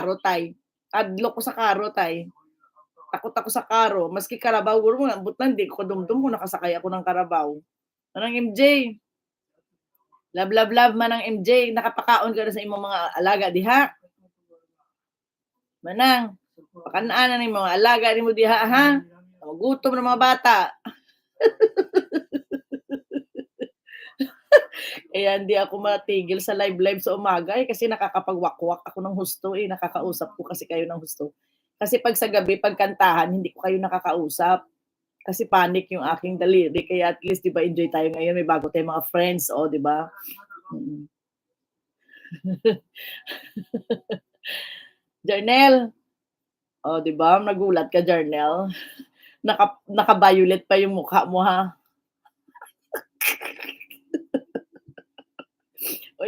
karo tay. Adlok ko sa karo tay. Takot ako sa karo, maski Carabao guro mo ambot lang di ko kadumdum kung nakasakay ako ng Carabao. Manang MJ, love, love, love manang MJ, nakapakaon ka na sa imong mga alaga diha. Manang, pakanaan na ning mga alaga nimo diha ha. Magutom ng mga bata. Kaya hindi ako matigil sa live sa umaga kasi nakakapagwakwak ako ng husto nakakausap ko kasi kayo ng husto. Kasi pag sa gabi, pagkantahan, hindi ko kayo nakakausap. Kasi panic yung aking daliri. Kaya at least, di ba, enjoy tayo ngayon. May bago tayong mga friends, di ba? Jarnel, di ba? Nagulat ka, Jarnel. Naka-violet pa yung mukha mo, ha?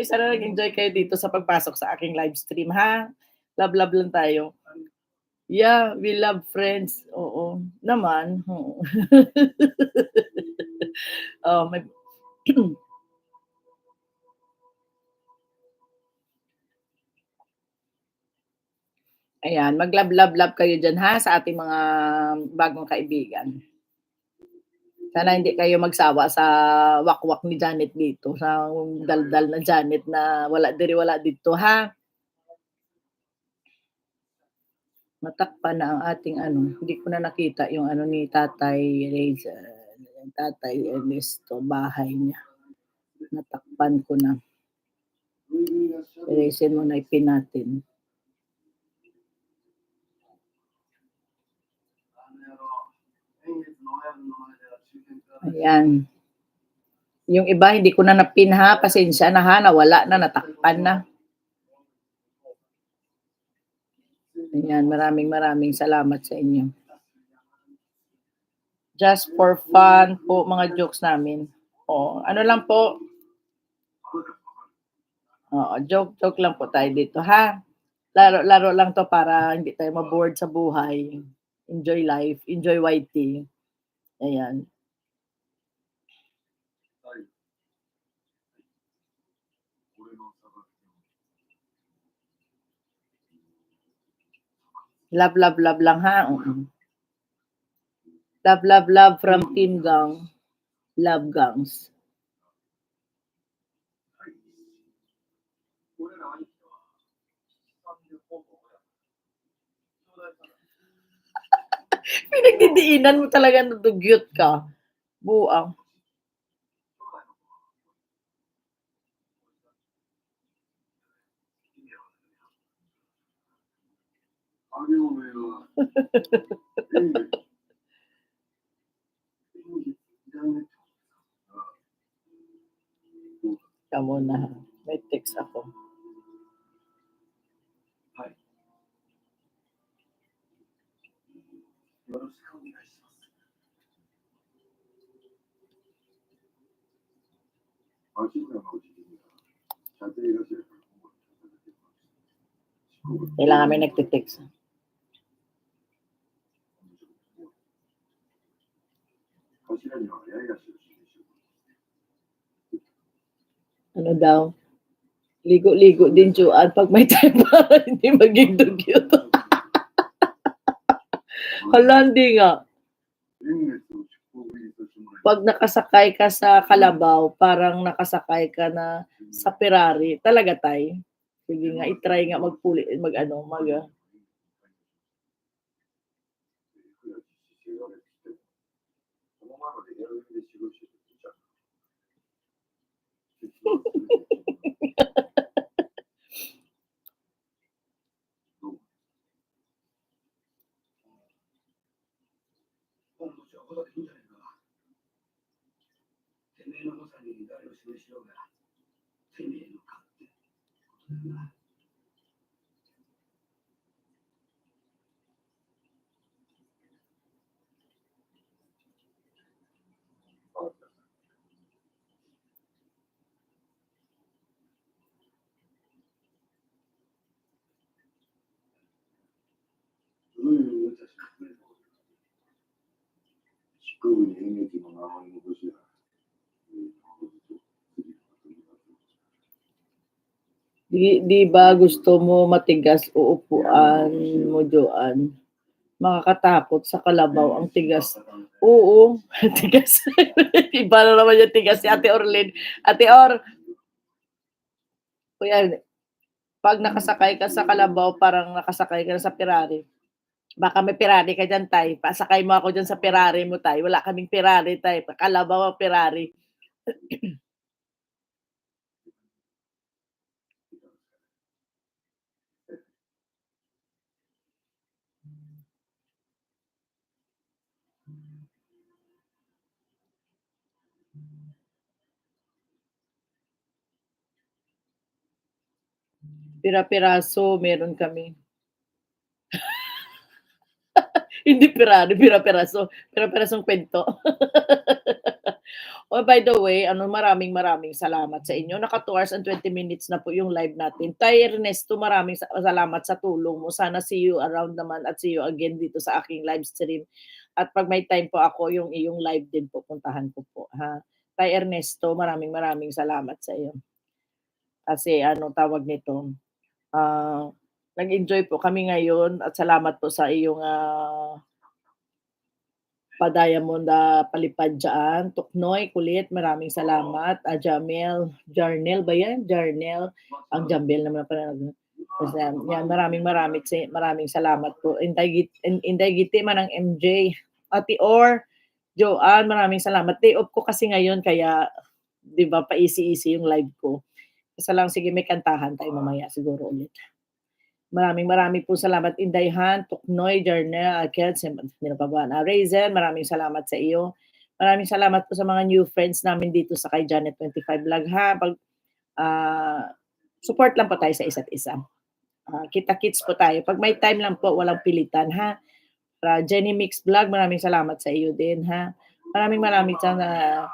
Sana nag-enjoy kayo dito sa pagpasok sa aking live stream, ha? Love, love lang tayo. Yeah, we love friends. Oo, naman. May Ayan, mag-love, love, love kayo dyan ha sa ating mga bagong kaibigan. Sana hindi kayo magsawa sa wakwak ni Janet dito, sa daldal na Janet na wala diri wala dito ha. Matakpan na ang ating hindi ko na nakita yung ni Tatay Reza, Tatay Ernesto, bahay niya. Natakpan ko na. Erasin mo na ipin natin. Ayan. Yung iba hindi ko na napin ha, pasensya na ha, nawala na, natakpan na. Ayan, maraming salamat sa inyo. Just for fun po, mga jokes namin. Ano lang po. Joke lang po tayo dito ha. Laro lang to para hindi tayo ma-bored sa buhay. Enjoy life, enjoy YT. Ayan. Love, love, love lang ha. Love, love, love from Team Gang. Love Gangs. Pinagdidiinan mo talaga na dugyot ka. Buang. Kamu na. May text ako. Kailangan may nagtitext. Ano daw? Ligo-ligo din, Juan, pag may time para hindi maging dugyot. Hala, hindi nga. Pag nakasakay ka sa kalabaw, parang nakasakay ka na sa Ferrari. Talaga, tay? Sige nga, itry nga magpuli, Di ba gusto mo matigas uupuan mo, Joan? Makakatakot sa kalabaw ang tigas. Oo, tigas. Iba na naman yung tigas si Ate Orlin. Ate Or, kuya, pag nakasakay ka sa kalabaw, parang nakasakay ka na sa Ferrari. Baka may Ferrari ka diyan, tay. Pasakay mo ako diyan sa Ferrari mo, tay. Wala kaming Ferrari, tay. Kalabaw ang Ferrari. Pira-piraso, meron kami. Hindi Ferrari, pira-piraso. Pira-pirasong kwento. Oh, by the way, maraming salamat sa inyo. Naka 2 hours and 20 minutes na po yung live natin. Tay Ernesto, maraming salamat sa tulong mo. Sana see you around naman at see you again dito sa aking live stream. At pag may time po ako, yung iyong live din po, puntahan ko po, ha. Tay Ernesto, maraming salamat sa iyo. Kasi tawag nito, ah, nag-enjoy po kami ngayon at salamat po sa iyong, pa-diamond na palipad diyaan. Tuknoy, kulit, maraming salamat. Jarnel ba yan? Jarnel. Ang Jambel naman pala. Kasi yan, maraming salamat po. Inday Giti man ang MJ. Ate Or, Joanne, maraming salamat. Day off ko kasi ngayon kaya 'di ba pa-easy-easy yung live ko. Basta lang sige may kantahan tayo mamaya siguro ulit. Maraming po salamat Indayhan, Tuknoy, Jarnel, Akel, sino pa ba? Raisin, maraming salamat sa iyo. Maraming salamat po sa mga new friends namin dito sa kay Janet 25 Vlog ha. Ah, support lang po tayo sa isa't isa. Kita-kits po tayo. Pag may time lang po, walang pilitan ha. Jenny Mix Vlog, maraming salamat sa iyo din ha. Maraming sana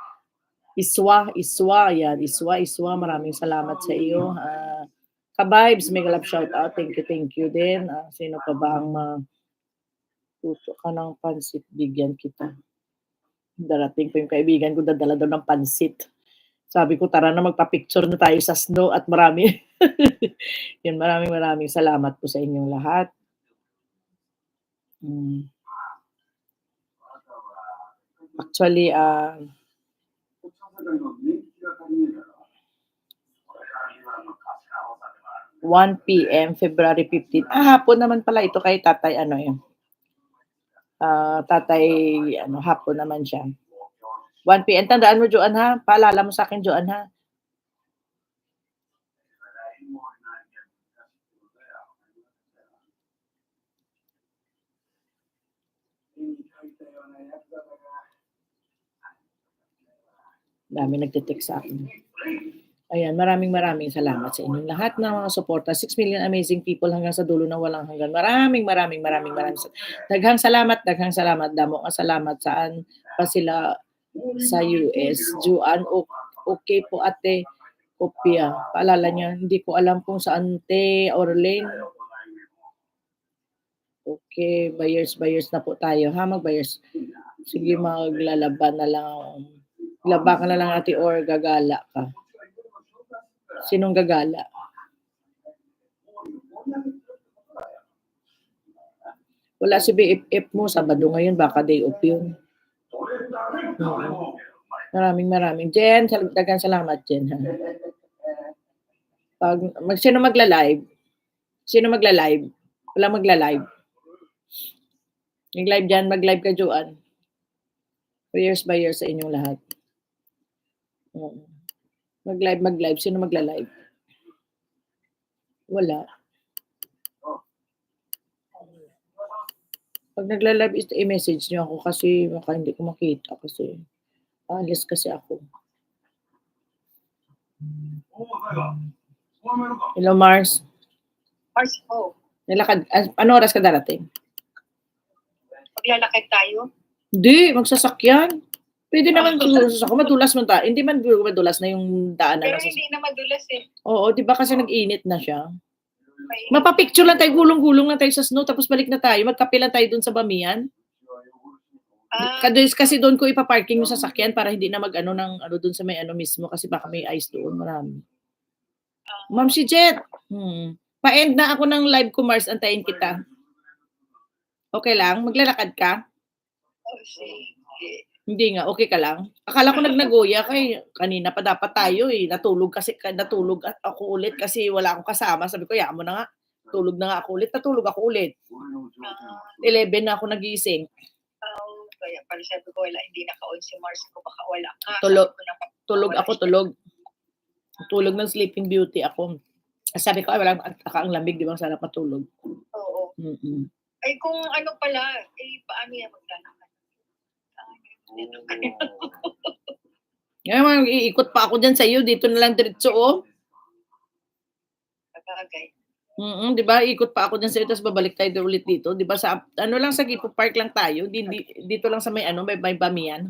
Iswa, maraming salamat sa iyo. Ka-vibes, mega love shout out. Thank you din. Sino pa ba ang tuto ka ng pansit, bigyan kita. Darating po yung kaibigan ko, dadala daw ng pansit. Sabi ko, tara na magpa-picture na tayo sa snow at marami. Yun, maraming salamat po sa inyong lahat. Actually, 1 PM, February 15. Hapon naman pala ito kay tatay tatay hapon naman siya. 1 PM. Tandaan mo, Joan, ha? Paalala mo sa akin, Joan, ha? Dami nagte-text sa akin. Ayan, maraming salamat sa inyong lahat ng mga suporta. 6 million amazing people hanggang sa dulo ng walang hanggan. Maraming daghang salamat. Damo nga salamat saan pa sila sa US. Juan, okay po ate. Kopya. Paalala niya, hindi ko alam kung saan te Orlin. Okay, buyers na po tayo ha, mag-buyers. Sige, maglalaban na lang. Laba ka na lang ate or gagala ka. Sinong gagala? Wala si BFF mo, Sabado ngayon, baka day off yun. Maraming. Jen, daghang salamat, Jen. Ha? Sino magla-live? Wala magla-live. Mag-live dyan, mag-live ka, Joan. Prayers sa inyong lahat. Mag-live. Sino magla-live? Wala. Pag nagla-live, i-message niyo ako kasi baka hindi ko makita kasi alis kasi ako. Hello, Mars. Mars po. Nilakad. Ano oras ka darating? Maglalakad tayo? Hindi, magsasakyan. Pwede naman sasakyan. Madulas man tayo. Hindi man madulas na yung daanan. Pero hindi na madulas eh. Oo, di ba kasi nag-init na siya. Mapapicture lang tayo, gulong-gulong lang tayo sa snow, tapos balik na tayo. Magkape lang tayo dun sa Bamiyan. Kasi doon ko ipaparking yung sasakyan para hindi na dun sa may mismo kasi baka may ice doon, marami. Ma'am si Jet. Pa-end na ako ng live ko, Mars. Antayin kita. Okay lang? Maglalakad ka? Oh, sige. Hindi nga, okay ka lang? Akala ko nagnagoya kay kanina pa dapat tayo eh. Natulog at ako ulit kasi wala akong kasama. Sabi ko, ya mo na nga. Tulog na nga ako ulit. Natulog ako ulit. 11 na ako nagising. Kaya pala sabi ko, wala, hindi naka-on si Mars ko, baka wala ka. Tulog ako. Tulog ng Sleeping Beauty ako. Sabi ko, ay wala ang lamig, di ba? Sarap matulog. Oo. Ay, kung ano pala, paano yan maglalakad? Ngayon, iikot pa ako dyan sa iyo. Dito na lang diretso, oh. Bagay. Di ba? Ikot pa ako dyan sa iyo, tapos babalik tayo ulit dito. Di ba? Sa, lang sa Gipo Park lang tayo. Dito lang sa may Bamiyan.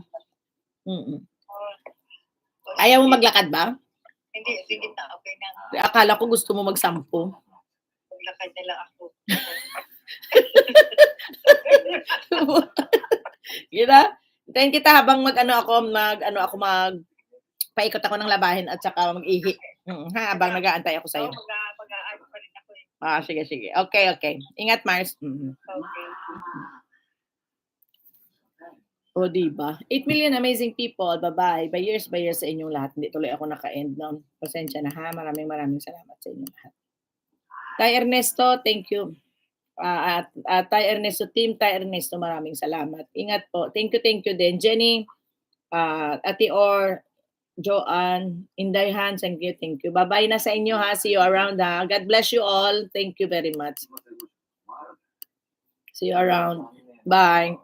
Ayaw mo maglakad ba? Hindi, sige na. Okay na. Akala ko gusto mo magsampo. Maglakad na lang ako. Gina? Hintayin kita habang paikot ako ng labahin at saka mag-ihi. Habang nag-aantay ako sa'yo. Mag-aano pa rin ako eh. Sige. Okay. Ingat, Mars. Okay. O, diba? 8 million amazing people. Bye-bye. By years sa inyong lahat. Hindi tuloy ako naka-end noon. Pasensya na ha. Maraming salamat sa inyong lahat. Tay Ernesto, thank you. Tay Ernesto, Team Tay Ernesto, maraming salamat. Ingat po. Thank you din. Jenny, Ate Or, Joanne, Inday Han, thank you. Bye-bye na sa inyo ha. See you around ha. God bless you all. Thank you very much. See you around. Bye.